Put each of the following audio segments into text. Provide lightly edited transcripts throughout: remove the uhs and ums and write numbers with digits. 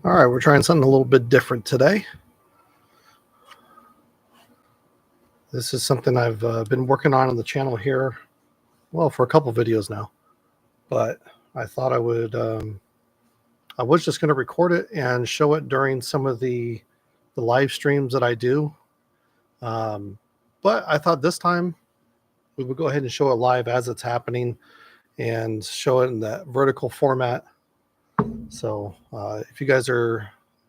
All right, we're trying something a little bit different today. This is something I've been working on the channel here, well, for a couple videos now. But I thought I would, I was just going to record it and show it during some of the live streams that I do. But I thought this time we would go ahead and show it live as it's happening and show it in that vertical format. So if you guys are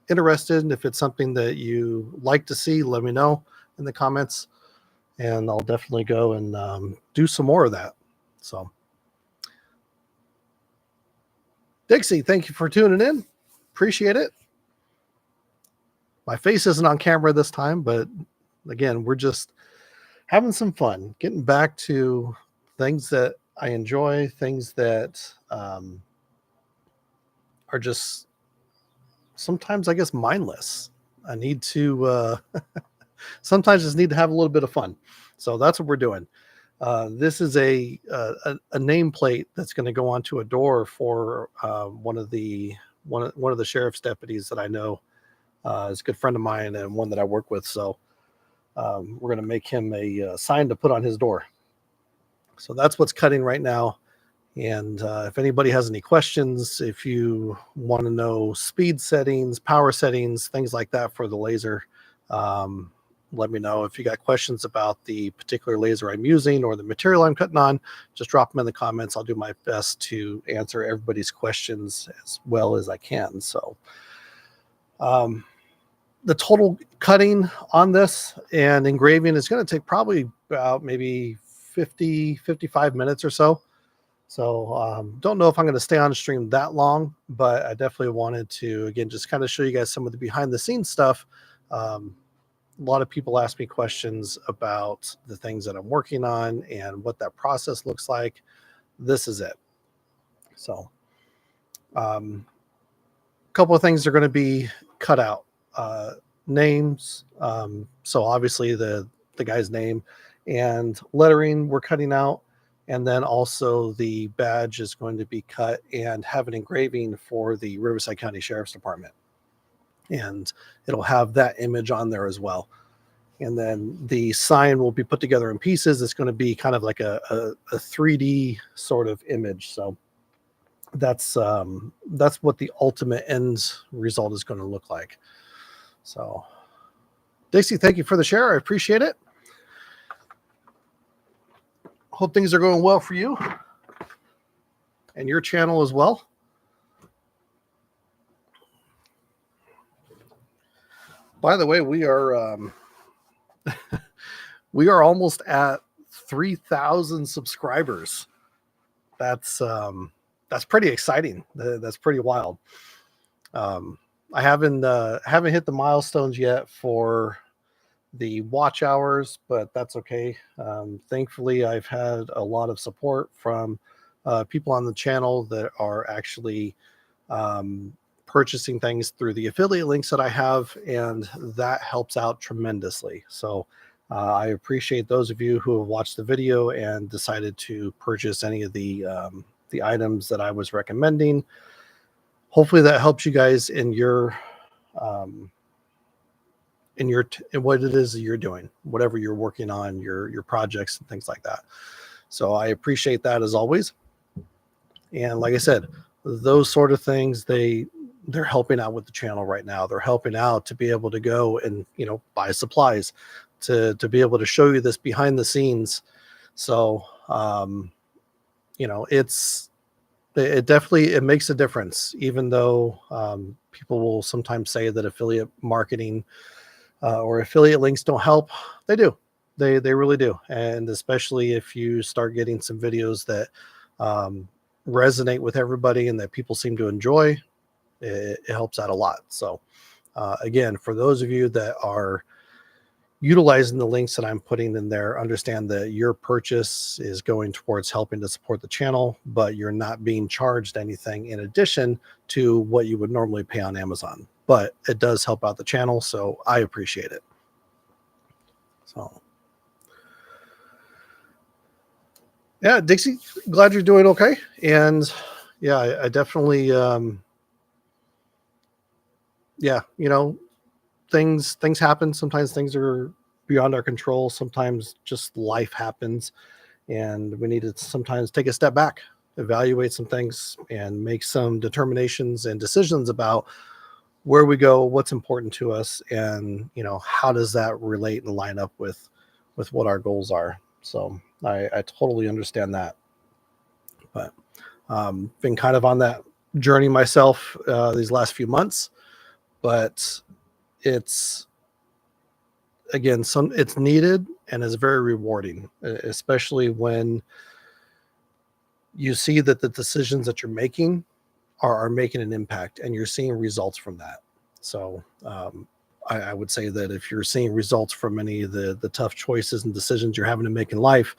interested, and if it's something that you like to see, let me know in the comments, and I'll definitely go and do some more of that. So Dixie, thank you for tuning in. Appreciate it. My face isn't on camera this time, but again, we're just having some fun, getting back to things that I enjoy, things that are just sometimes, I guess, mindless. I need to sometimes just need to have a little bit of fun. So that's what we're doing. This is a nameplate that's going to go onto a door for one of the sheriff's deputies that I know is a good friend of mine and one that I work with. So we're going to make him a sign to put on his door. So that's what's cutting right now. And if anybody has any questions, if you want to know speed settings, power settings, things like that for the laser, let me know. If you got questions about the particular laser I'm using or the material I'm cutting on, just drop them in the comments. I'll do my best to answer everybody's questions as well as I can. So the total cutting on this and engraving is going to take probably about maybe 55 minutes or so. So don't know if I'm going to stay on stream that long, but I definitely wanted to, again, just kind of show you guys some of the behind the scenes stuff. A lot of people ask me questions about the things that I'm working on and what that process looks like. This is it. So a couple of things are going to be cut out. Names. So obviously the guy's name and lettering we're cutting out. And then also the badge is going to be cut and have an engraving for the Riverside County Sheriff's Department. And it'll have that image on there as well. And then the sign will be put together in pieces. It's going to be kind of like a 3D sort of image. So that's what the ultimate end result is going to look like. So Dixie, thank you for the share. I appreciate it. Hope things are going well for you and your channel as well. By the way, we are we are almost at 3,000 subscribers. That's pretty exciting. That's pretty wild. I haven't hit the milestones yet for the watch hours, but that's okay. Thankfully, I've had a lot of support from people on the channel that are actually purchasing things through the affiliate links that I have, and that helps out tremendously. So I appreciate those of you who have watched the video and decided to purchase any of the items that I was recommending. Hopefully that helps you guys in your in what it is that you're doing, whatever you're working on, your projects and things like that. So I appreciate that as always. And like I said, those sort of things, they're helping out with the channel right now. They're helping out to be able to go and, buy supplies to be able to show you this behind the scenes. So, it definitely makes a difference, even though people will sometimes say that affiliate marketing or affiliate links don't help. They do. They really do. And especially if you start getting some videos that resonate with everybody and that people seem to enjoy, it helps out a lot. So again, for those of you that are utilizing the links that I'm putting in there, understand that your purchase is going towards helping to support the channel, but you're not being charged anything in addition to what you would normally pay on Amazon. But it does help out the channel, so I appreciate it. So yeah, Dixie, glad you're doing okay. And yeah, I definitely yeah, things happen. Sometimes things are beyond our control. Sometimes just life happens, and we need to sometimes take a step back, evaluate some things, and make some determinations and decisions about where we go, what's important to us, and how does that relate and line up with what our goals are. So I totally understand that, but been kind of on that journey myself these last few months, but it's again it's needed and is very rewarding, especially when you see that the decisions that you're making are making an impact and you're seeing results from that. So I would say that if you're seeing results from any of the tough choices and decisions you're having to make in life,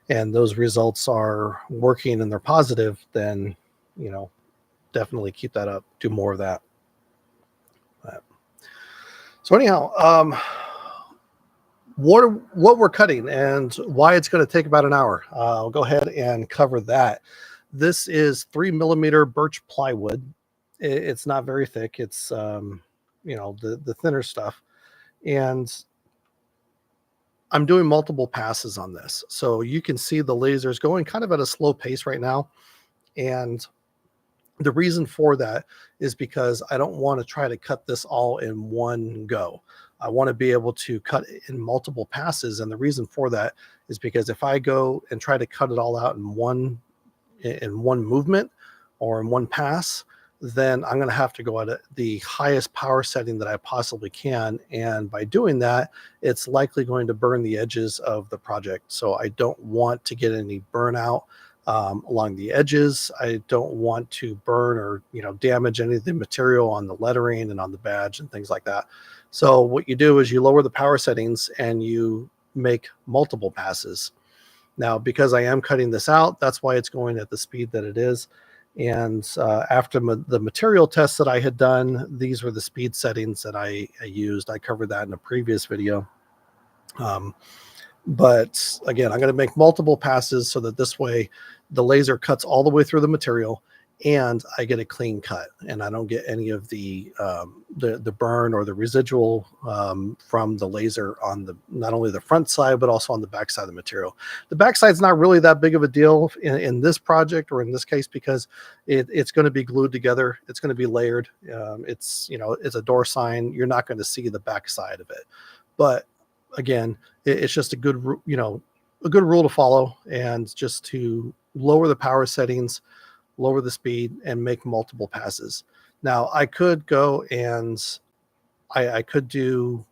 and those results are working and they're positive, then definitely keep that up. Do more of that. But, so anyhow, what we're cutting and why it's going to take about an hour. I'll go ahead and cover that. This is 3mm birch plywood. It's not very thick. It's the thinner stuff, and I'm doing multiple passes on this, so you can see the lasers going kind of at a slow pace right now. And the reason for that is because I don't want to try to cut this all in one go. I want to be able to cut it in multiple passes. And the reason for that is because if I go and try to cut it all out in one movement or in one pass, then I'm going to have to go at the highest power setting that I possibly can. And by doing that, it's likely going to burn the edges of the project. So I don't want to get any burnout along the edges. I don't want to burn or damage any of the material on the lettering and on the badge and things like that. So what you do is you lower the power settings and you make multiple passes. Now, because I am cutting this out, that's why it's going at the speed that it is. And after the material tests that I had done, these were the speed settings that I used. I covered that in a previous video. But again, I'm going to make multiple passes so that this way the laser cuts all the way through the material and I get a clean cut and I don't get any of the burn or the residual from the laser on not only the front side, but also on the back side of the material. The back side's not really that big of a deal in this project or in this case, because it's going to be glued together. It's going to be layered. It's a door sign. You're not going to see the back side of it. But again, it's just a good rule to follow, and just to lower the power settings, lower the speed, and make multiple passes. Now I could go and I could do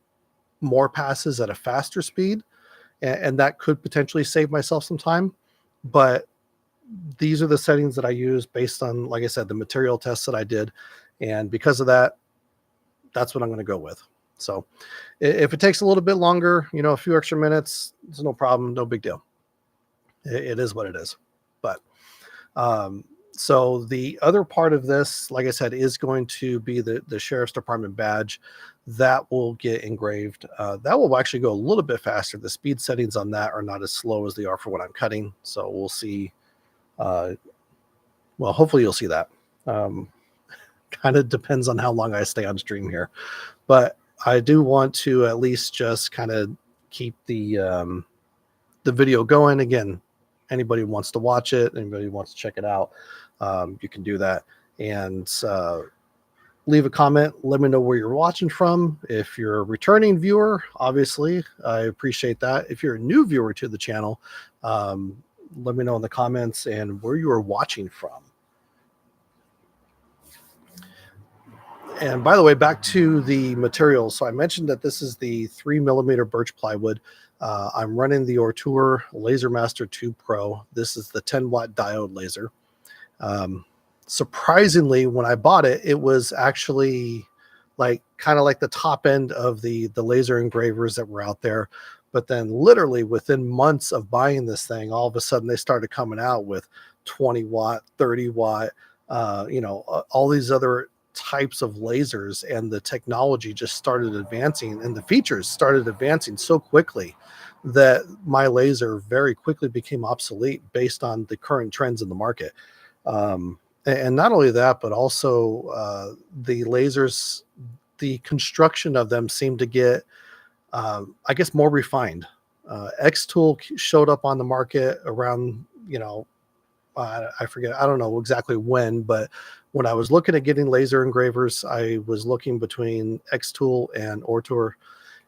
more passes at a faster speed, and that could potentially save myself some time. But these are the settings that I use based on, like I said, the material tests that I did. And because of that, that's what I'm going to go with. So if it takes a little bit longer, a few extra minutes, it's no problem, no big deal. It is what it is. But so the other part of this, like I said, is going to be the Sheriff's Department badge that will get engraved. That will actually go a little bit faster. The speed settings on that are not as slow as they are for what I'm cutting. So we'll see. Well, hopefully you'll see that. Kind of depends on how long I stay on stream here. But I do want to at least just kind of keep the video going. Again, anybody who wants to watch it, anybody who wants to check it out, you can do that. And leave a comment. Let me know where you're watching from. If you're a returning viewer, obviously, I appreciate that. If you're a new viewer to the channel, let me know in the comments and where you are watching from. And by the way, back to the materials. So I mentioned that this is the 3mm birch plywood. I'm running the Ortur LaserMaster 2 Pro. This is the 10-watt diode laser. Surprisingly, when I bought it, it was actually kind of like the top end of the laser engravers that were out there. But then literally within months of buying this thing, all of a sudden they started coming out with 20-watt, 30-watt, all these other types of lasers, and the technology just started advancing and the features started advancing so quickly that my laser very quickly became obsolete based on the current trends in the market. And not only that, but also the lasers, the construction of them seemed to get, I guess, more refined. X Tool showed up on the market around, I forget, I don't know exactly when, but when I was looking at getting laser engravers, I was looking between X Tool and Ortur,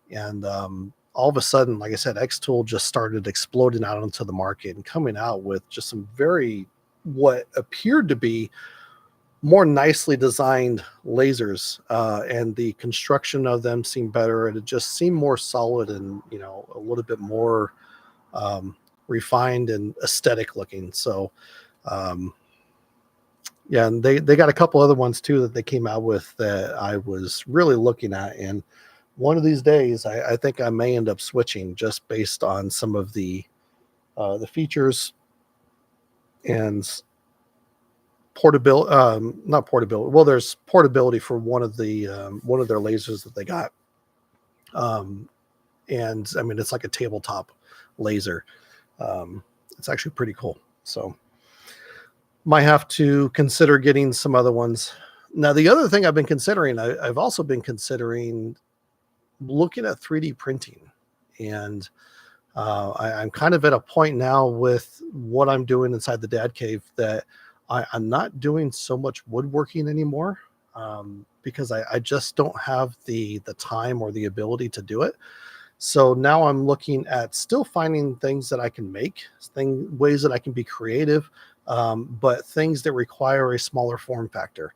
and all of a sudden, like I said, X Tool just started exploding out onto the market and coming out with just some very, what appeared to be more nicely designed lasers, and the construction of them seemed better, and it just seemed more solid and a little bit more um, refined and aesthetic looking. So um, yeah, and they got a couple other ones too that they came out with that I was really looking at, and one of these days I think I may end up switching just based on some of the features and portability, not portability. Well, there's portability for one of their lasers that they got. Um, and I mean, it's like a tabletop laser. It's actually pretty cool. So might have to consider getting some other ones. Now, the other thing I've been considering, I've also been considering looking at 3D printing, and I'm kind of at a point now with what I'm doing inside the Dad Cave that I'm not doing so much woodworking anymore, because I just don't have the time or the ability to do it. So now I'm looking at still finding things that I can make, ways that I can be creative, but things that require a smaller form factor,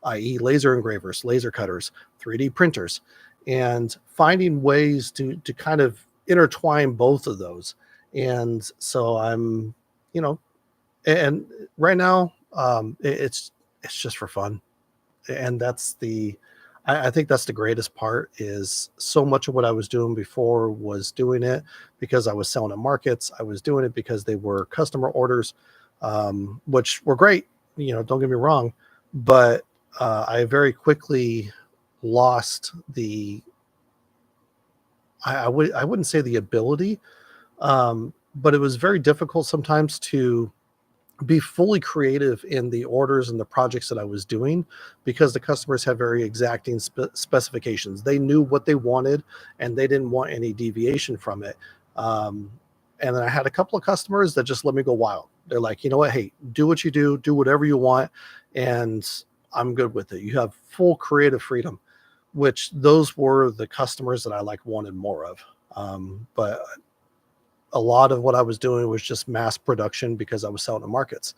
i.e. laser engravers, laser cutters, 3D printers, and finding ways to kind of intertwine both of those. And so I'm, you know, and right now, it's just for fun. And that's I think that's the greatest part. Is so much of what I was doing before was doing it because I was selling at markets. I was doing it because they were customer orders, which were great. Don't get me wrong, but I very quickly lost the. I wouldn't say the ability, but it was very difficult sometimes to be fully creative in the orders and the projects that I was doing, because the customers have very exacting specifications. They knew what they wanted and they didn't want any deviation from it. Um, and then I had a couple of customers that just let me go wild. They're like, you know what? Hey, do what you do whatever you want. And I'm good with it. You have full creative freedom, which those were the customers that I wanted more of. But a lot of what I was doing was just mass production because I was selling to markets.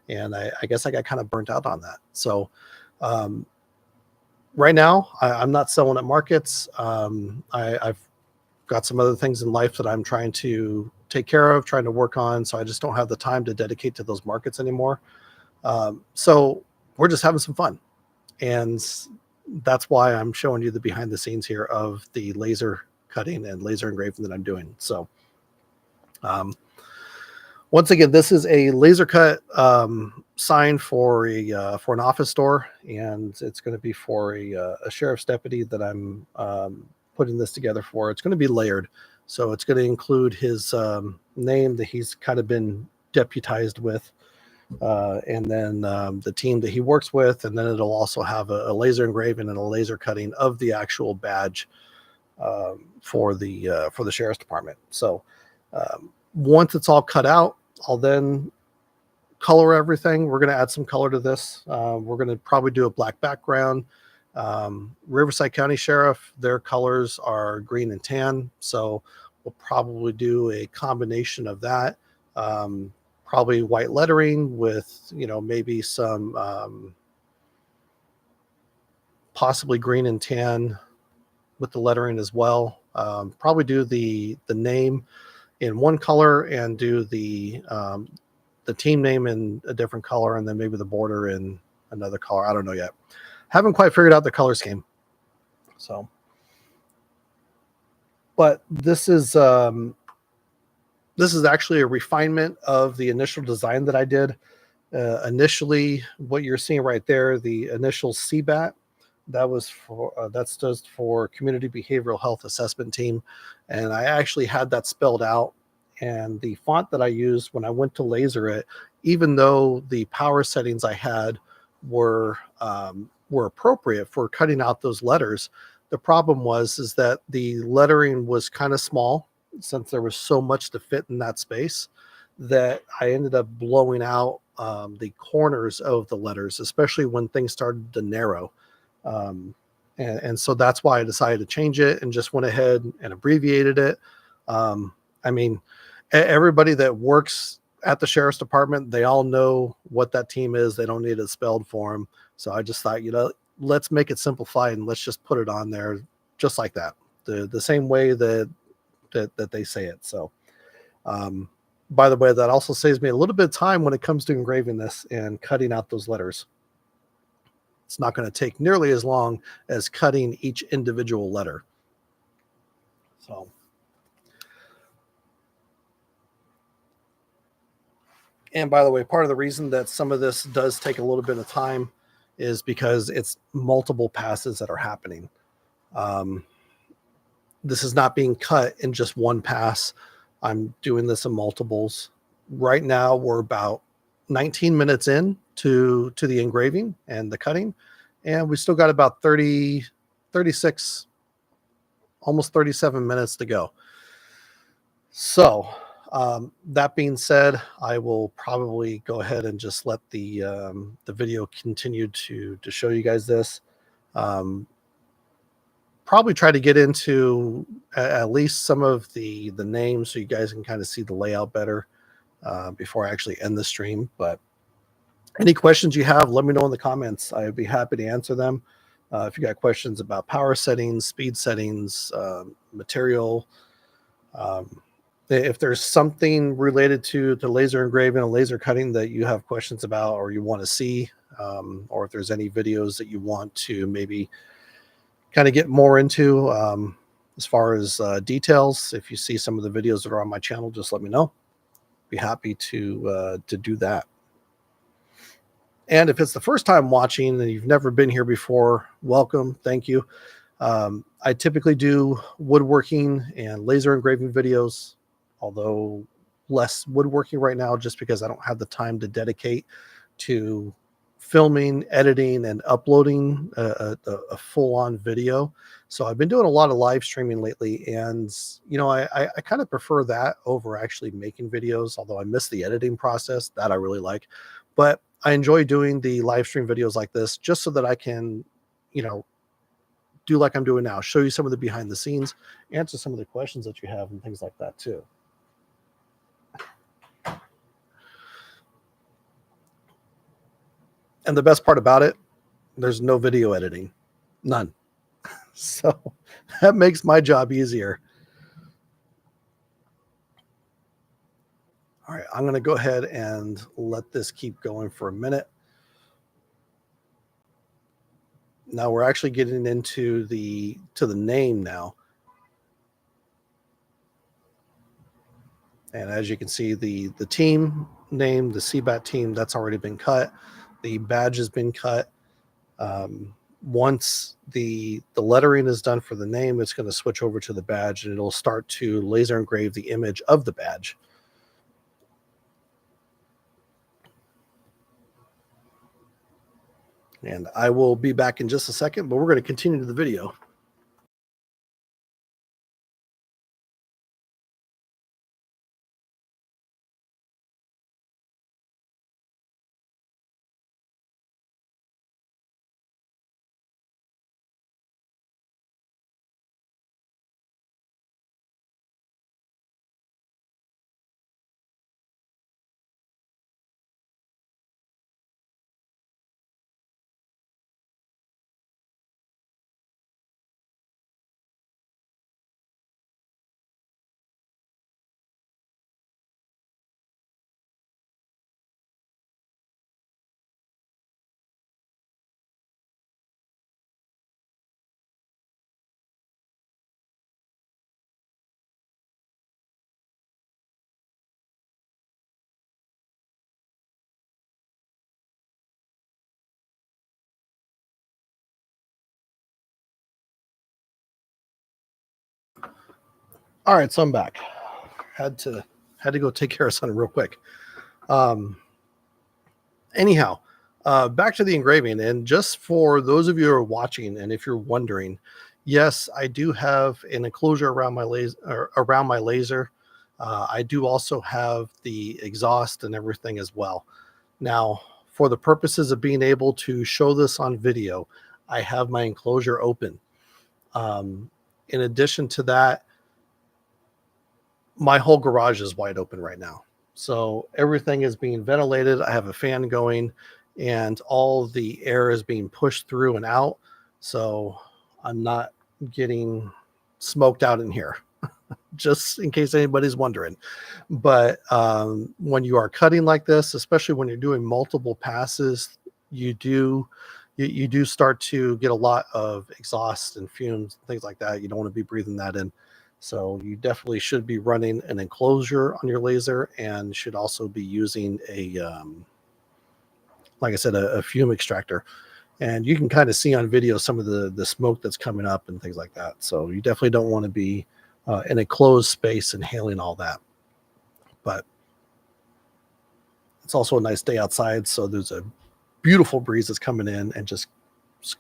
And I guess I got kind of burnt out on that. So um, right now I'm not selling at markets. I've got some other things in life that I'm trying to take care of, trying to work on. So I just don't have the time to dedicate to those markets anymore. So we're just having some fun. And that's why I'm showing you the behind the scenes here of the laser cutting and laser engraving that I'm doing. So once again, this is a laser cut sign for an office door, and it's going to be for a sheriff's deputy that I'm putting this together for. It's going to be layered, so it's going to include his name that he's kind of been deputized with, and then the team that he works with, and then it'll also have a laser engraving and a laser cutting of the actual badge for the sheriff's department. So once it's all cut out, I'll then color everything. We're going to add some color to this. We're going to probably do a black background. Riverside County Sheriff, their colors are green and tan, so we'll probably do a combination of that. Probably white lettering with maybe some possibly green and tan with the lettering as well. Probably do the name in one color and do the team name in a different color, and then maybe the border in another color. I don't know yet. Haven't quite figured out the color scheme. So, but this is actually a refinement of the initial design that I did. Initially, what you're seeing right there, the initial CBAT, that stands for Community Behavioral Health Assessment Team, and I actually had that spelled out And the font that I used when I went to laser it, even though the power settings I had were appropriate for cutting out those letters, the problem is that the lettering was kind of small, since there was so much to fit in that space, that I ended up blowing out the corners of the letters, especially when things started to narrow. Um, and so that's why I decided to change it and just went ahead and abbreviated it. I mean, everybody that works at the sheriff's department, they all know what that team is. They don't need it spelled for them. So I just thought, let's make it simplified and let's just put it on there just like that, the same way that they say it. So, by the way, that also saves me a little bit of time when it comes to engraving this and cutting out those letters. It's not going to take nearly as long as cutting each individual letter. So, and by the way, part of the reason that some of this does take a little bit of time is because it's multiple passes that are happening. This is not being cut in just one pass. I'm doing this in multiples. Right now, we're about 19 minutes in to the engraving and the cutting, and we still got about 30, 36, almost 37 minutes to go. So, that being said, I will probably go ahead and just let the video continue to show you guys this. Probably try to get into at least some of the names so you guys can kind of see the layout better before I actually end the stream. But any questions you have, let me know in the comments. I'd be happy to answer them. If you got questions about power settings, speed settings, material, if there's something related to laser engraving and laser cutting that you have questions about or you want to see, or if there's any videos that you want to maybe kind of get more into as far as details, if you see some of the videos that are on my channel, just let me know. Be happy to do that. And if it's the first time watching and you've never been here before, welcome. Thank you. I typically do woodworking and laser engraving videos, although less woodworking right now just because I don't have the time to dedicate to filming, editing, and uploading a full-on video. So I've been doing a lot of live streaming lately, and I kind of prefer that over actually making videos, although I miss the editing process that I really like. But I enjoy doing the live stream videos like this just so that I can, do like I'm doing now, show you some of the behind the scenes, answer some of the questions that you have and things like that too. And the best part about it, there's no video editing, none. So that makes my job easier. All right, I'm going to go ahead and let this keep going for a minute. Now we're actually getting into the name now. And as you can see, the team name, the CBAT team, that's already been cut. The badge has been cut. Once the lettering is done for the name, it's going to switch over to the badge and it'll start to laser engrave the image of the badge. And I will be back in just a second, but we're going to continue the video. All right, so I'm back. Had to had to go take care of something real quick. Anyhow, back to the engraving. And just for those of you who are watching, and if you're wondering, yes, I do have an enclosure around my laser. I do also have the exhaust and everything as well. Now, for the purposes of being able to show this on video, I have my enclosure open. In addition to that, my whole garage is wide open right now. So everything is being ventilated. I have a fan going and all the air is being pushed through and out. So I'm not getting smoked out in here, just in case anybody's wondering. But when you are cutting like this, especially when you're doing multiple passes, you do start to get a lot of exhaust and fumes, things like that. You don't want to be breathing that in. So you definitely should be running an enclosure on your laser, and should also be using a, like I said, a fume extractor. And you can kind of see on video some of the smoke that's coming up and things like that. So you definitely don't want to be in a closed space inhaling all that. But it's also a nice day outside, so there's a beautiful breeze that's coming in and just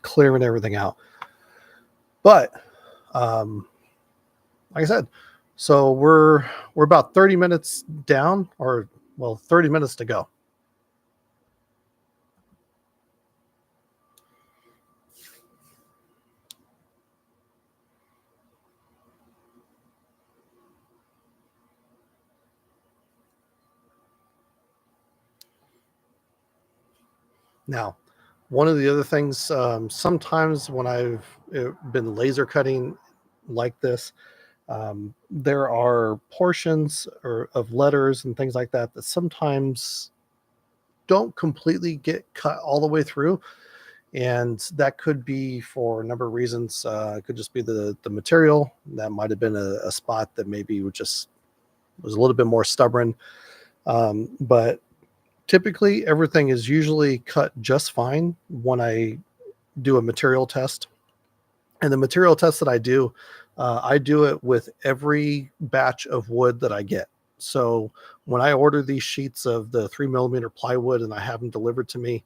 clearing everything out. But like I said, so we're about 30 minutes down, or 30 minutes to go. Now, one of the other things, sometimes when I've been laser cutting like this, there are portions of letters and things like that that sometimes don't completely get cut all the way through. And that could be for a number of reasons. It could just be the material. That might have been a spot that maybe was a little bit more stubborn. But typically everything is usually cut just fine when I do a material test. And the material test that I do it with every batch of wood that I get. So when I order these sheets of the 3mm plywood and I have them delivered to me,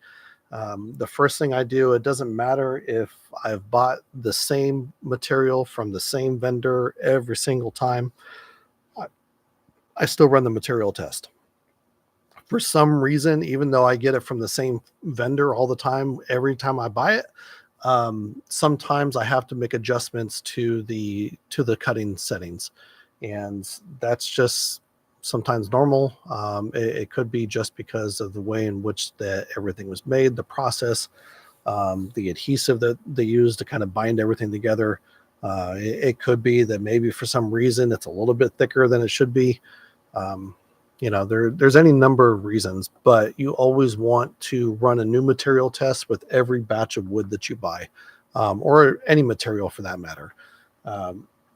the first thing I do, it doesn't matter if I've bought the same material from the same vendor every single time, I still run the material test. For some reason, even though I get it from the same vendor all the time, every time I buy it, sometimes I have to make adjustments to the cutting settings, and that's just sometimes normal. It could be just because of the way in which everything was made, the process, the adhesive that they use to kind of bind everything together. It could be that maybe for some reason it's a little bit thicker than it should be. There's any number of reasons, but you always want to run a new material test with every batch of wood that you buy, or any material for that matter.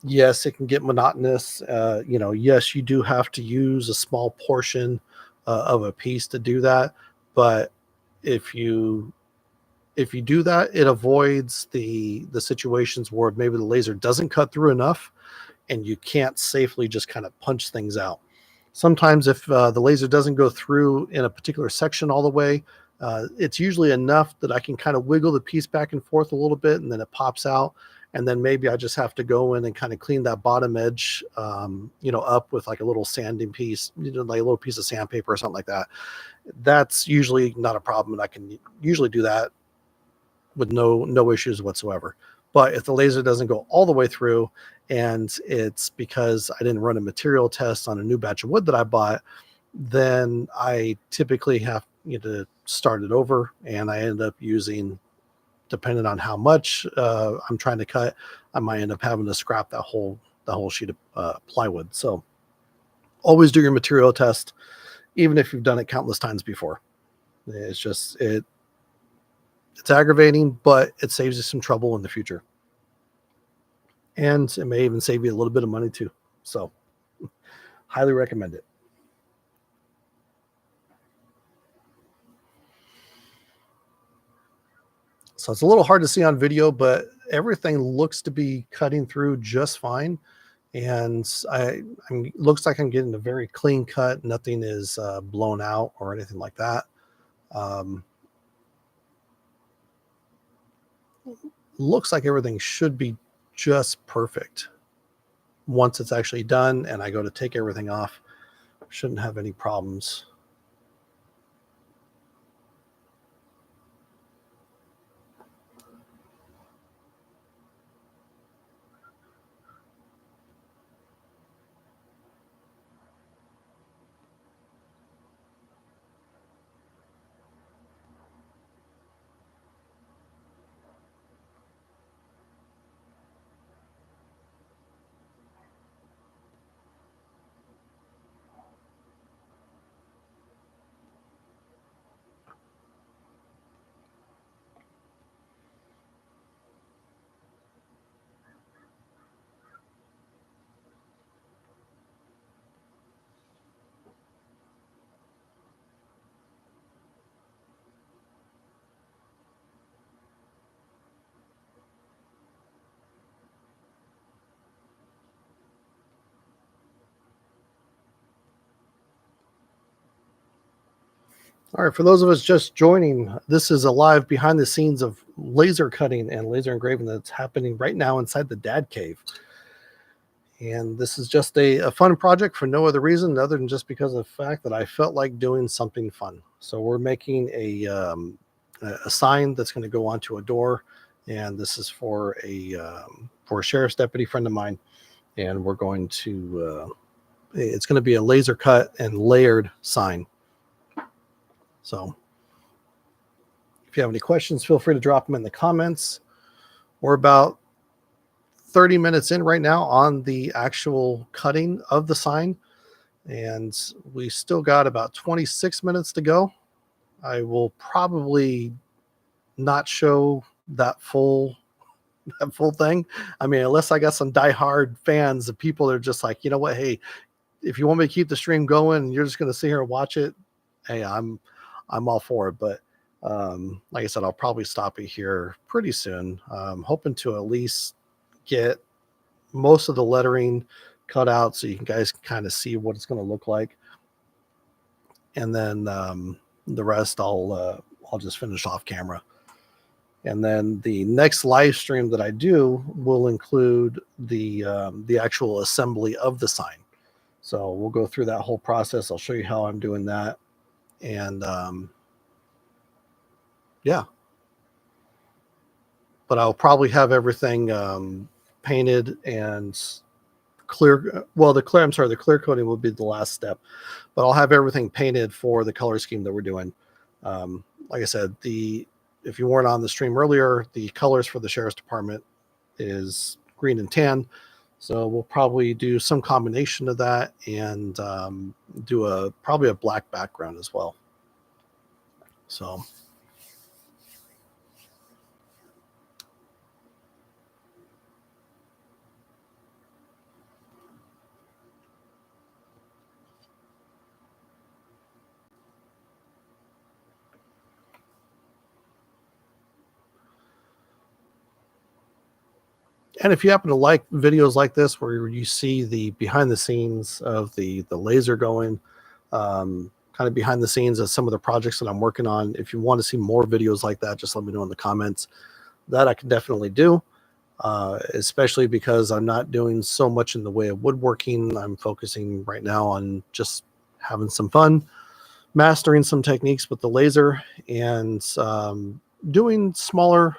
Yes, it can get monotonous. Yes, you do have to use a small portion of a piece to do that. But if you do that, it avoids the situations where maybe the laser doesn't cut through enough and you can't safely just kind of punch things out. Sometimes if the laser doesn't go through in a particular section all the way, it's usually enough that I can kind of wiggle the piece back and forth a little bit, and then it pops out. And then maybe I just have to go in and kind of clean that bottom edge, up with like a little sanding piece, like a little piece of sandpaper or something like that. That's usually not a problem, and I can usually do that with no issues whatsoever. But if the laser doesn't go all the way through, and it's because I didn't run a material test on a new batch of wood that I bought, then I typically have to start it over, and I end up using, depending on how much I'm trying to cut, I might end up having to scrap the whole sheet of plywood. So always do your material test, even if you've done it countless times before. It's aggravating, but it saves you some trouble in the future. And it may even save you a little bit of money too. So highly recommend it. So it's a little hard to see on video, but everything looks to be cutting through just fine. and looks like I'm getting a very clean cut. Nothing is blown out or anything like that. Um, Looks like everything should be just perfect once it's actually done and I go to take everything off. Shouldn't have any problems. All right, for those of us just joining, this is a live behind the scenes of laser cutting and laser engraving that's happening right now inside the Dad Cave. And this is just a fun project for no other reason other than just because of the fact that I felt like doing something fun. So we're making a sign that's going to go onto a door, and this is for a sheriff's deputy friend of mine, and we're going to it's going to be a laser cut and layered sign. So if you have any questions, feel free to drop them in the comments. We're about 30 minutes in right now on the actual cutting of the sign, and we still got about 26 minutes to go. I will probably not show that full thing. I mean, unless I got some diehard fans of people that are just like, you know what, hey, if you want me to keep the stream going and you're just going to sit here and watch it, hey, I'm all for it. But like I said, I'll probably stop it here pretty soon. I'm hoping to at least get most of the lettering cut out so you guys can kind of see what it's going to look like, and then the rest I'll just finish off camera. And then the next live stream that I do will include the actual assembly of the sign. So we'll go through that whole process. I'll show you how I'm doing that, and yeah. But I'll probably have everything painted and clear. Well, the clear coating will be the last step, but I'll have everything painted for the color scheme that we're doing. Like I said, if you weren't on the stream earlier, the colors for the sheriff's department is green and tan. So we'll probably do some combination of that and do probably a black background as well. So. And if you happen to like videos like this, where you see the behind the scenes of the laser going, kind of behind the scenes of some of the projects that I'm working on, if you want to see more videos like that, just let me know in the comments. That I can definitely do, especially because I'm not doing so much in the way of woodworking. I'm focusing right now on just having some fun, mastering some techniques with the laser, and doing smaller,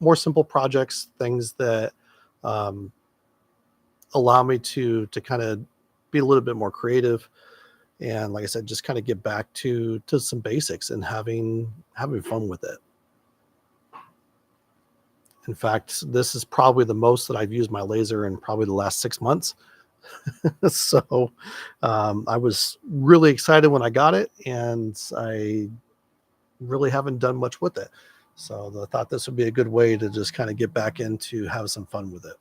more simple projects, things that allow me to kind of be a little bit more creative, and like I said, just kind of get back to some basics and having fun with it. In fact, this is probably the most that I've used my laser in probably the last 6 months. So I was really excited when I got it, and I really haven't done much with it. So I thought this would be a good way to just kind of get back into have some fun with it.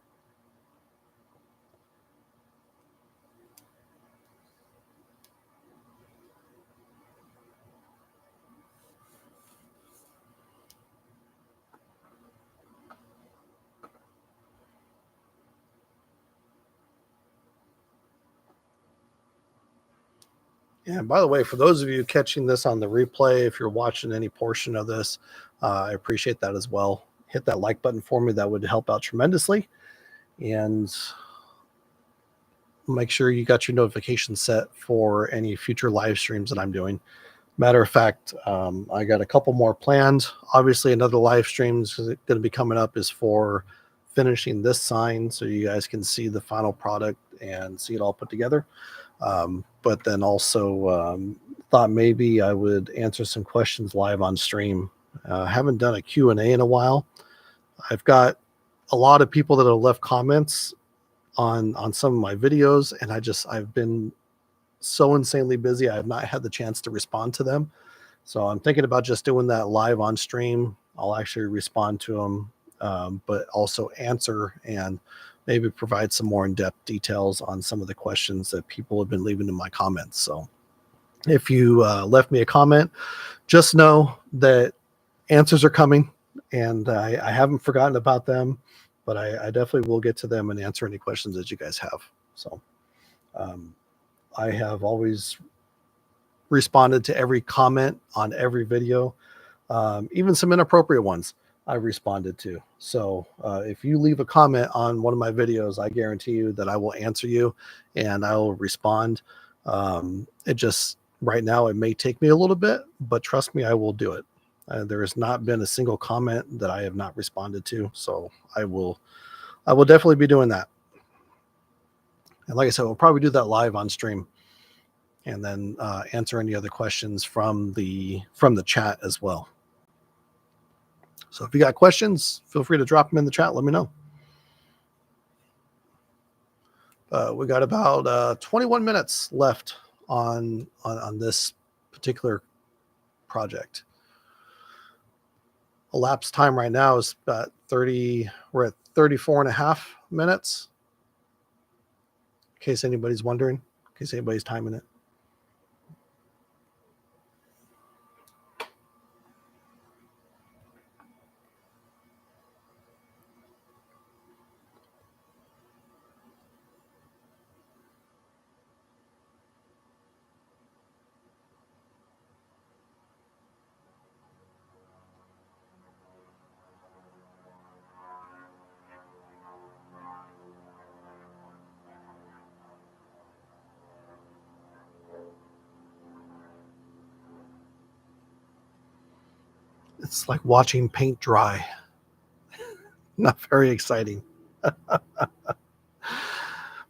And by the way, for those of you catching this on the replay, if you're watching any portion of this, I appreciate that as well. Hit that like button for me. That would help out tremendously. And make sure you got your notifications set for any future live streams that I'm doing. Matter of fact, I got a couple more planned. Obviously, another live stream is going to be coming up is for finishing this sign so you guys can see the final product and see it all put together. But then also thought maybe I would answer some questions live on stream. Haven't done a Q&A in a while. I've got a lot of people that have left comments on some of my videos, and I've been so insanely busy. I have not had the chance to respond to them. So I'm thinking about just doing that live on stream. I'll actually respond to them, but also answer and maybe provide some more in-depth details on some of the questions that people have been leaving in my comments. So if you left me a comment, just know that answers are coming, and I haven't forgotten about them, but I definitely will get to them and answer any questions that you guys have. So I have always responded to every comment on every video, even some inappropriate ones I've responded to. So if you leave a comment on one of my videos, I guarantee you that I will answer you and I will respond. It just right now, it may take me a little bit, but trust me, I will do it. There has not been a single comment that I have not responded to. So I will definitely be doing that. And like I said, we'll probably do that live on stream, and then answer any other questions from the chat as well. So if you got questions, feel free to drop them in the chat. Let me know. We got about 21 minutes left on this particular project. Elapsed time right now is about 30. We're at 34.5 minutes. In case anybody's wondering, in case anybody's timing it. It's like watching paint dry. Not very exciting.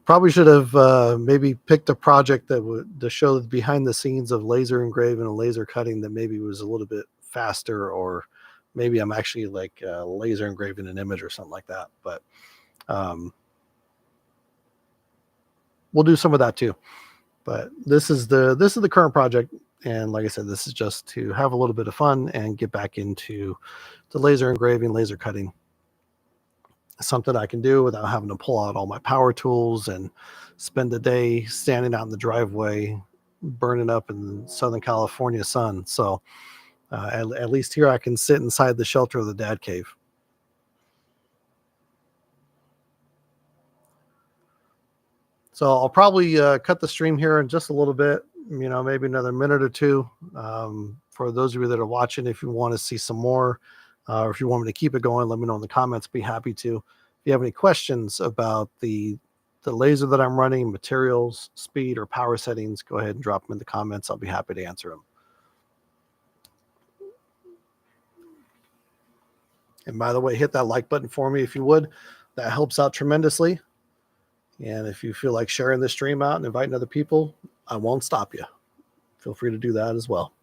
Probably should have maybe picked a project that would to show the behind the scenes of laser engraving and laser cutting that maybe was a little bit faster, or maybe I'm actually like laser engraving an image or something like that. But we'll do some of that too. But this is the current project, and like I said, this is just to have a little bit of fun and get back into the laser engraving, laser cutting. Something I can do without having to pull out all my power tools and spend the day standing out in the driveway, burning up in Southern California sun. So at least here I can sit inside the shelter of the dad cave. So I'll probably cut the stream here in just a little bit, maybe another minute or two. For those of you that are watching, if you want to see some more, or if you want me to keep it going, let me know in the comments. Be happy to. If you have any questions about the laser that I'm running, materials, speed, or power settings, go ahead and drop them in the comments. I'll be happy to answer them. And by the way, hit that like button for me if you would. That helps out tremendously. And if you feel like sharing this stream out and inviting other people, I won't stop you. Feel free to do that as well.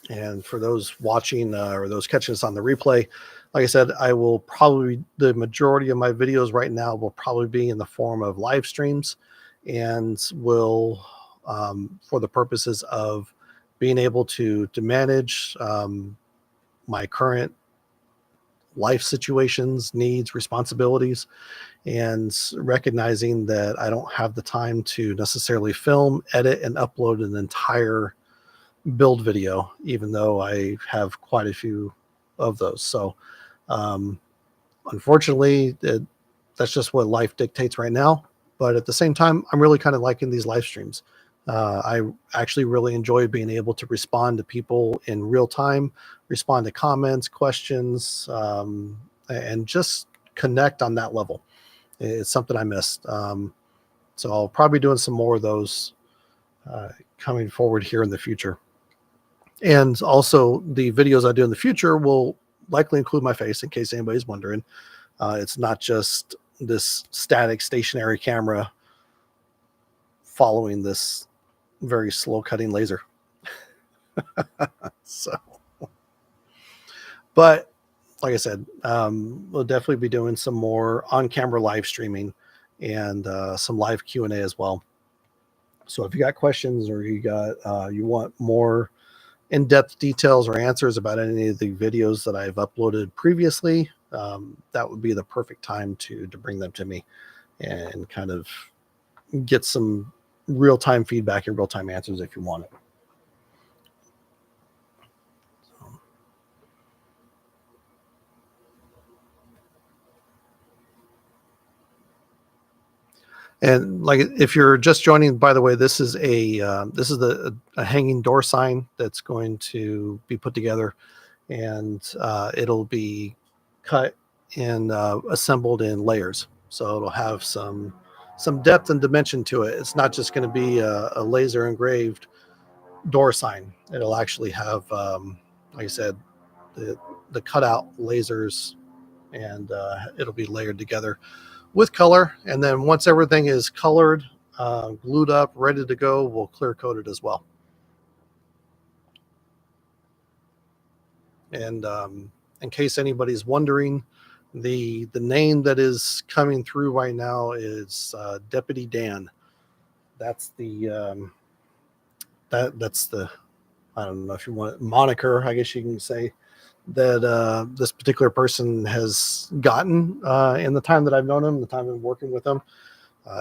And for those watching or those catching us on the replay, like I said, the majority of my videos right now will probably be in the form of live streams, and will, for the purposes of being able to manage my current life situations, needs, responsibilities, and recognizing that I don't have the time to necessarily film, edit, and upload an entire build video, even though I have quite a few of those. So unfortunately, that's just what life dictates right now. But at the same time, I'm really kind of liking these live streams. I actually really enjoy being able to respond to people in real time, respond to comments, questions, and just connect on that level. It's something I missed. So I'll probably be doing some more of those coming forward here in the future. And also the videos I do in the future will likely include my face, in case anybody's wondering. It's not just this static stationary camera following this very slow cutting laser. So, but like I said, we'll definitely be doing some more on-camera live streaming and some live Q&A as well. So if you got questions or you want more in-depth details or answers about any of the videos that I've uploaded previously, that would be the perfect time to bring them to me and kind of get some real-time feedback and real-time answers if you want it. And like, if you're just joining, by the way, this is a hanging door sign that's going to be put together, and it'll be cut and assembled in layers. So it'll have some depth and dimension to it. It's not just going to be a laser engraved door sign. It'll actually have, like I said, the cutout lasers, and it'll be layered together with color. And then once everything is colored, glued up, ready to go, we'll clear coat it as well. And in case anybody's wondering, the name that is coming through right now is Deputy Dan. That's the that's the, I don't know if you want it, moniker, I guess you can say, that this particular person has gotten in the time that I've known him, the time I'm working with him.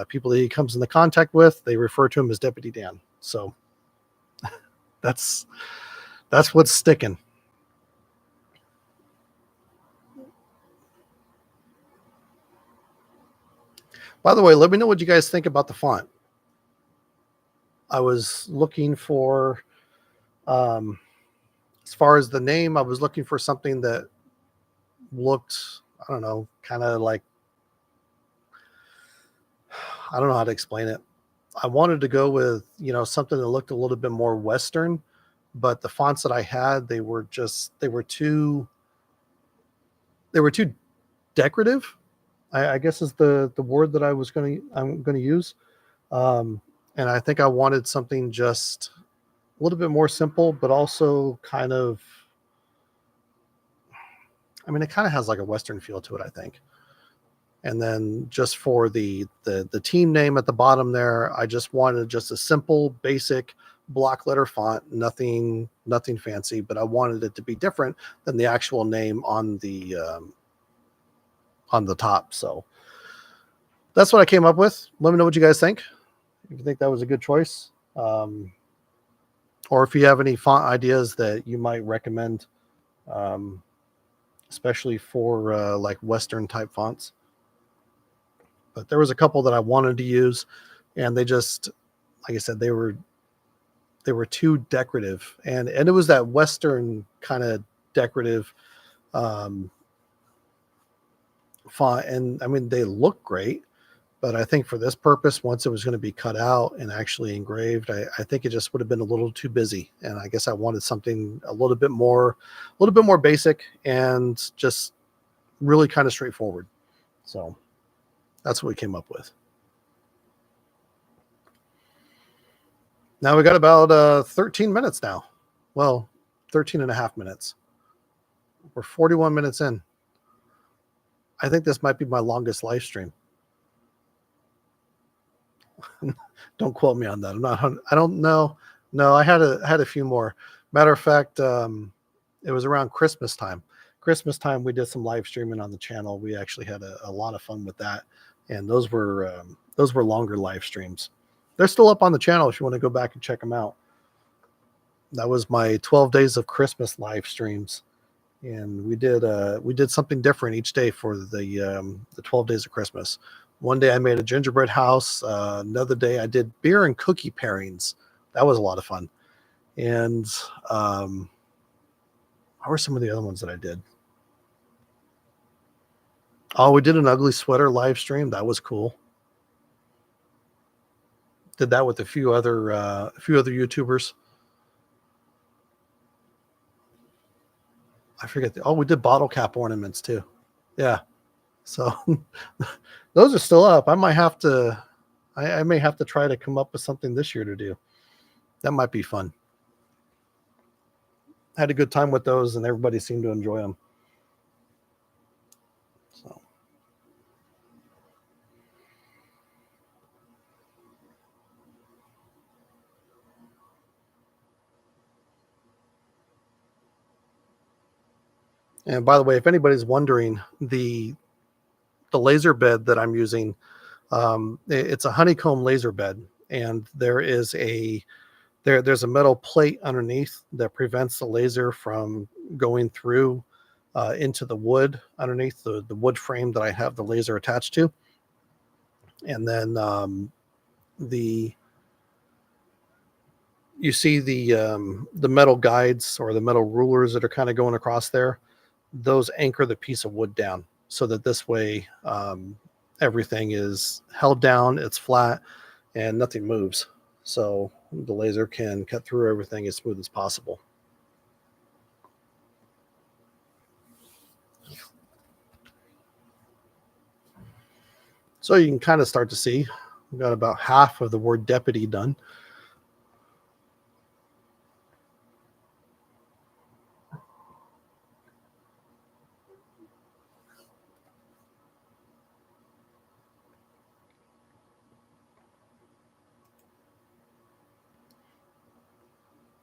People that he comes into contact with, they refer to him as Deputy Dan. So that's what's sticking. By the way, let me know what you guys think about the font. I was looking for, as far as the name, I was looking for something that looked, I don't know, kind of like, I don't know how to explain it. I wanted to go with, something that looked a little bit more Western, but the fonts that I had, they were too decorative, I guess is the word that I'm going to use. And I think I wanted something just a little bit more simple, but also kind of, it kind of has like a Western feel to it, I think. And then just for the team name at the bottom there, I just wanted just a simple, basic block letter font, nothing fancy, but I wanted it to be different than the actual name on the top. So that's what I came up with. Let me know what you guys think. If you think that was a good choice, or if you have any font ideas that you might recommend, especially for like Western type fonts. But there was a couple that I wanted to use, and they just, like I said, they were too decorative, and it was that Western kind of decorative font. And they look great, but I think for this purpose, once it was going to be cut out and actually engraved, I think it just would have been a little too busy. And I guess I wanted something a little bit more basic and just really kind of straightforward. So that's what we came up with. Now we got about 13 minutes now. Well, 13 and a half minutes. We're 41 minutes in. I think this might be my longest live stream. Don't quote me on that. I don't know. No, I had a few more. Matter of fact, it was around Christmas time. We did some live streaming on the channel. We actually had a lot of fun with that. And those were longer live streams. They're still up on the channel if you want to go back and check them out. That was my 12 days of Christmas live streams. And we did something different each day for the 12 days of Christmas. One day I made a gingerbread house. Another day I did beer and cookie pairings. That was a lot of fun. And how were some of the other ones that I did? Oh, we did an ugly sweater live stream. That was cool. Did that with a few other YouTubers. I forget. We did bottle cap ornaments too. Yeah. So those are still up. I might have to. I may have to try to come up with something this year to do. That might be fun. Had a good time with those, and everybody seemed to enjoy them. So. And by the way, if anybody's wondering, the laser bed that I'm using, it's a honeycomb laser bed, and there's a metal plate underneath that prevents the laser from going through into the wood underneath the wood frame that I have the laser attached to. And then you see the metal guides or the metal rulers that are kind of going across there. Those anchor the piece of wood down so that this way everything is held down, it's flat, and nothing moves. So the laser can cut through everything as smooth as possible. So you can kind of start to see we've got about half of the word deputy done.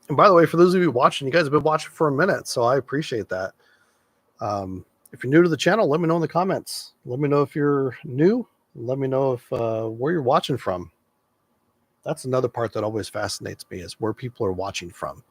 And by the way, for those of you watching, you guys have been watching for a minute, so I appreciate that. If you're new to the channel, let me know in the comments. Let me know if you're new. Let me know if where you're watching from. That's another part that always fascinates me, is where people are watching from.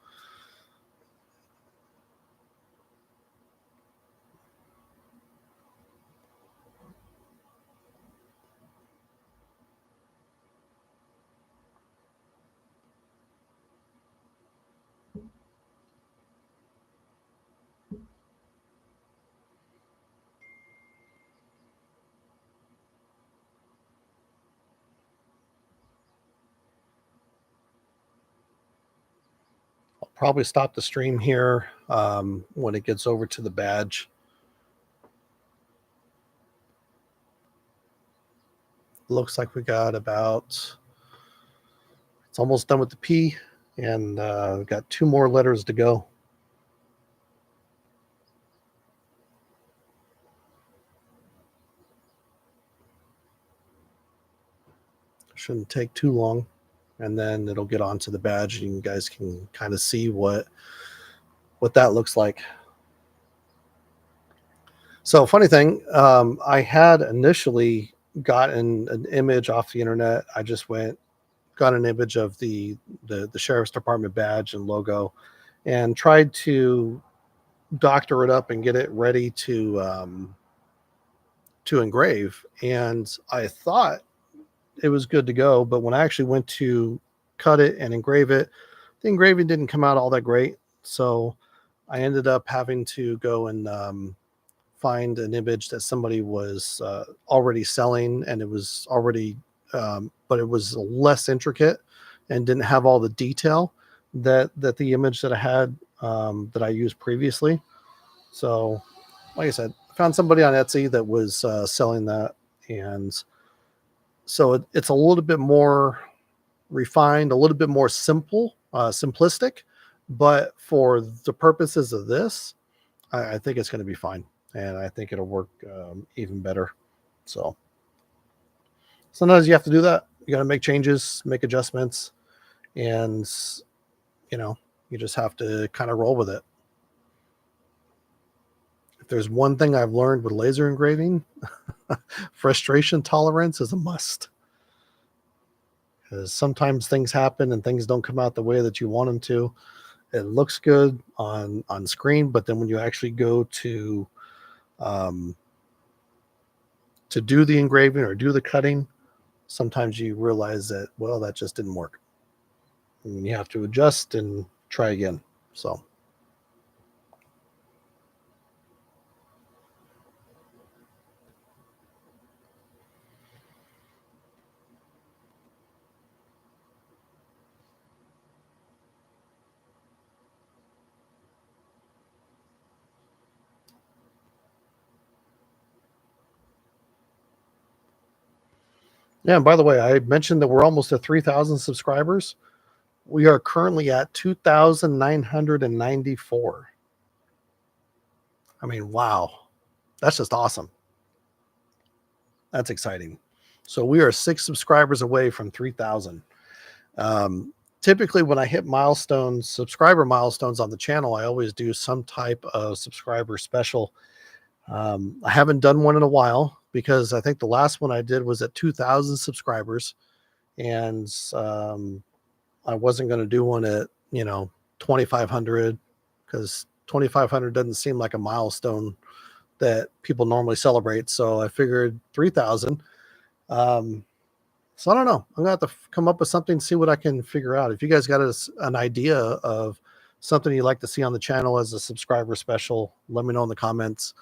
I'll probably stop the stream here when it gets over to the badge. Looks like we got about, it's almost done with the P, and we've got 2 more letters to go. Shouldn't take too long, and then it'll get onto the badge, and you guys can kind of see what that looks like. So funny thing, I had initially gotten an image off the internet. I just got an image of the sheriff's department badge and logo, and tried to doctor it up and get it ready to engrave. And I thought it was good to go, but when I actually went to cut it and engrave it, the engraving didn't come out all that great. So I ended up having to go and find an image that somebody was already selling, and it was already but it was less intricate and didn't have all the detail that the image that I had that I used previously. So like I said, I found somebody on Etsy that was selling that, and so it's a little bit more refined, a little bit more simplistic, but for the purposes of this, I think it's going to be fine, and I think it'll work even better. So sometimes you have to do that. You got to make changes, make adjustments, and you just have to kind of roll with it. If there's one thing I've learned with laser engraving, frustration tolerance is a must. Because sometimes things happen and things don't come out the way that you want them to. It looks good on screen, but then when you actually go to to do the engraving or do the cutting, sometimes you realize that, well, that just didn't work. And you have to adjust and try again. So. Yeah, and by the way, I mentioned that we're almost at 3,000 subscribers. We are currently at 2,994. I mean, wow. That's just awesome. That's exciting. So we are 6 subscribers away from 3,000. Typically, when I hit milestones, subscriber milestones on the channel, I always do some type of subscriber special. I haven't done one in a while because I think the last one I did was at 2,000 subscribers, and I wasn't going to do one at 2,500 because 2,500 doesn't seem like a milestone that people normally celebrate. So I figured 3,000. So I don't know. I'm gonna have to come up with something, see what I can figure out. If you guys got an idea of something you'd like to see on the channel as a subscriber special, let me know in the comments.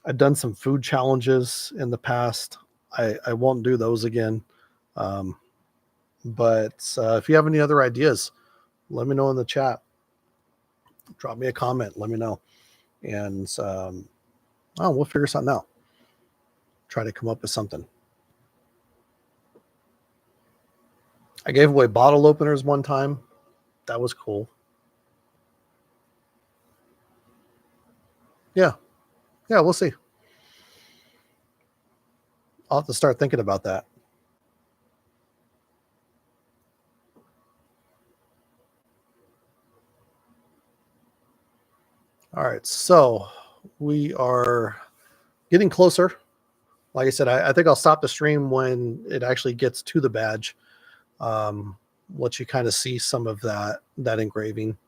I've done some food challenges in the past. I won't do those again. But if you have any other ideas, let me know in the chat. Drop me a comment. Let me know. And we'll figure something out. Try to come up with something. I gave away bottle openers one time. That was cool. Yeah, we'll see. I'll have to start thinking about that. All right, so we are getting closer. Like I said, I think I'll stop the stream when it actually gets to the badge. Let you kind of see some of that engraving.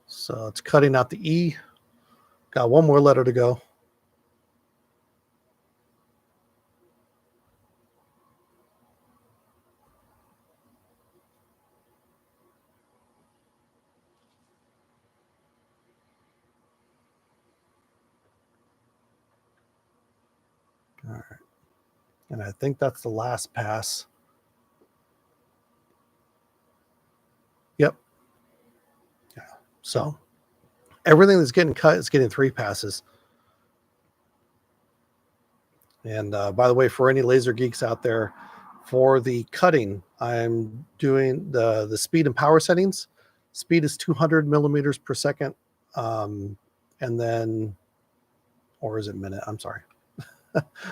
So it's cutting out the E. Got one more letter to go. All right. And I think that's the last pass. Yep. Yeah. So everything that's getting cut is getting 3 passes. And by the way, for any laser geeks out there, for the cutting, I'm doing the speed and power settings. Speed is 200 millimeters per second. And then, or is it minute? I'm sorry.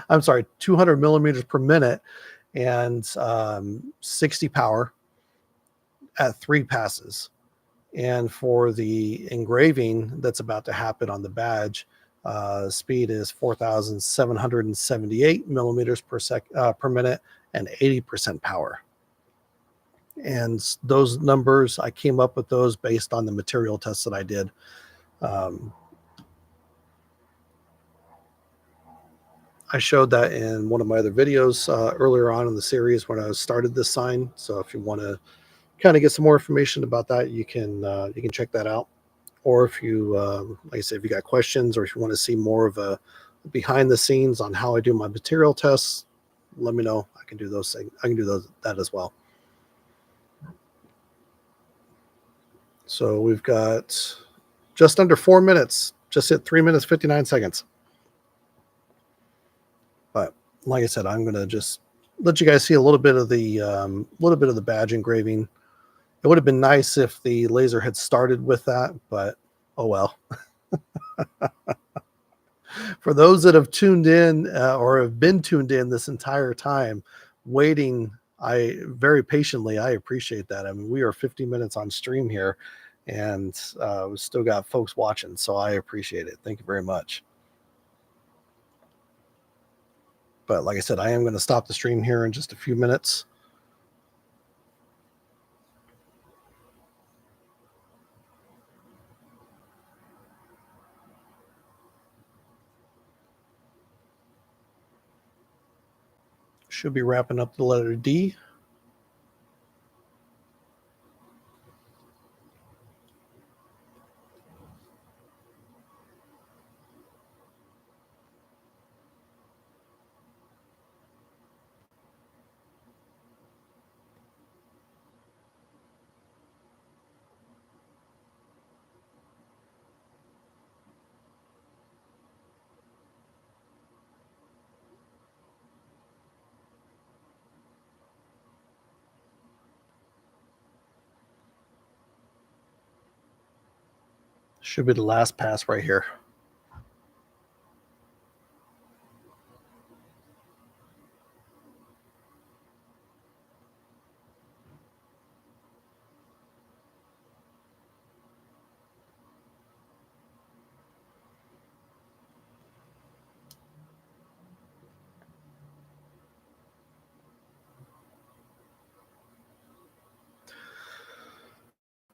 I'm sorry, 200 millimeters per minute and 60 power at 3 passes. And for the engraving that's about to happen on the badge, speed is 4,778 millimeters per minute and 80% power. And those numbers, I came up with those based on the material tests that I did. I showed that in one of my other videos earlier on in the series when I started this sign. So if you want to kind of get some more information about that, you can check that out. Or if you, like I said, if you got questions or if you want to see more of a behind the scenes on how I do my material tests, let me know. I can do those things. I can do that as well. So we've got just under 4 minutes, just hit 3 minutes, 59 seconds. But like I said, I'm going to just let you guys see a little bit of the badge engraving. It would have been nice if the laser had started with that, but oh well. For those that have tuned in or have been tuned in this entire time, waiting, I very patiently, I appreciate that. I mean, we are 50 minutes on stream here, and we still got folks watching, so I appreciate it. Thank you very much. But like I said, I am going to stop the stream here in just a few minutes. Should be wrapping up the letter D. Should be the last pass right here.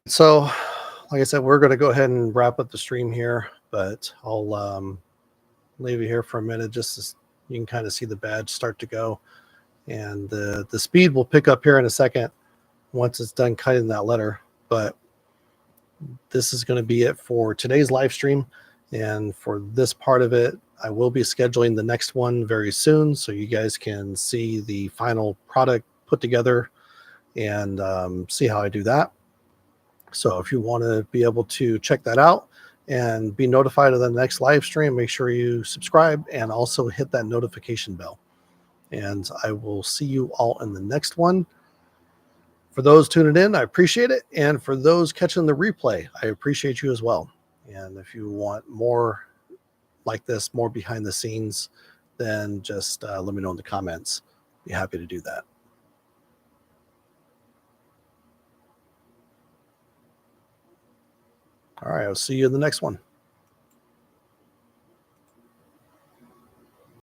So, like I said, we're going to go ahead and wrap up the stream here, but I'll leave you here for a minute just so you can kind of see the badge start to go. And the speed will pick up here in a second once it's done cutting that letter. But this is going to be it for today's live stream. And for this part of it, I will be scheduling the next one very soon so you guys can see the final product put together and see how I do that. So if you want to be able to check that out and be notified of the next live stream, make sure you subscribe and also hit that notification bell. And I will see you all in the next one. For those tuning in, I appreciate it. And for those catching the replay, I appreciate you as well. And if you want more like this, more behind the scenes, then just let me know in the comments. Be happy to do that. All right, I'll see you in the next one.